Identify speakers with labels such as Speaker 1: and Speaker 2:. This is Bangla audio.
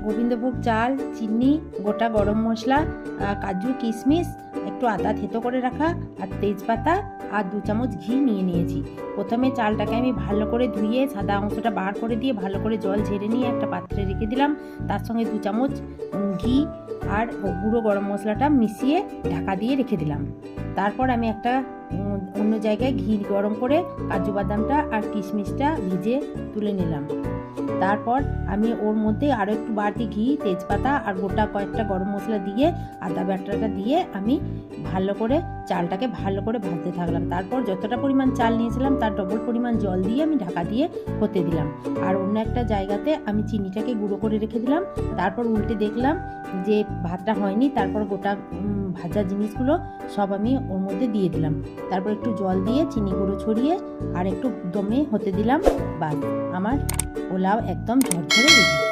Speaker 1: গোবিন্দভোগ চাল, চিনি, গোটা গরম মশলা, কাজু, কিশমিশ, একটু আদা থেতো করে রাখা আর তেজপাতা আর 2 চামচ ঘি নিয়েছি। প্রথমে চালটাকে আমি ভালো করে ধুয়ে সাদা অংশটা বার করে দিয়ে ভালো করে জল ঝেড়ে নিয়ে একটা পাত্রে রেখে দিলাম। তার সঙ্গে 2 চামচ ঘি আর গুঁড়ো গরম মশলাটা মিশিয়ে ঢাকা দিয়ে রেখে দিলাম। তারপর আমি একটা অন্য জায়গায় ঘি গরম করে কাজু বাদামটা আর কিশমিশটা ভিজে তুলে নিলাম। তারপর আমি ওর মধ্যে আরও একটু বাড়তি ঘি, তেজপাতা আর গোটা কয়েকটা গরম মশলা দিয়ে আদা বাটাটা দিয়ে আমি ভালো করে চালটাকে ভালো করে ভাজতে থাকলাম। তারপর যতটা পরিমাণ চাল নিয়েছিলাম তার ডবল পরিমাণ জল দিয়ে আমি ঢাকা দিয়ে হতে দিলাম। আর অন্য একটা জায়গাতে আমি চিনিটাকে গুঁড়ো করে রেখে দিলাম। তারপর উল্টে দেখলাম যে ভাতটা হয়নি। তারপর গোটা ভাজা জিনিসগুলো সব আমি ওর মধ্যে দিয়ে দিলাম। তারপর একটু জল দিয়ে চিনি গুঁড়ো ছড়িয়ে আর একটু দমে হতে দিলাম। বাস, আমার পোলাও একদম ঝরঝরে রেডি।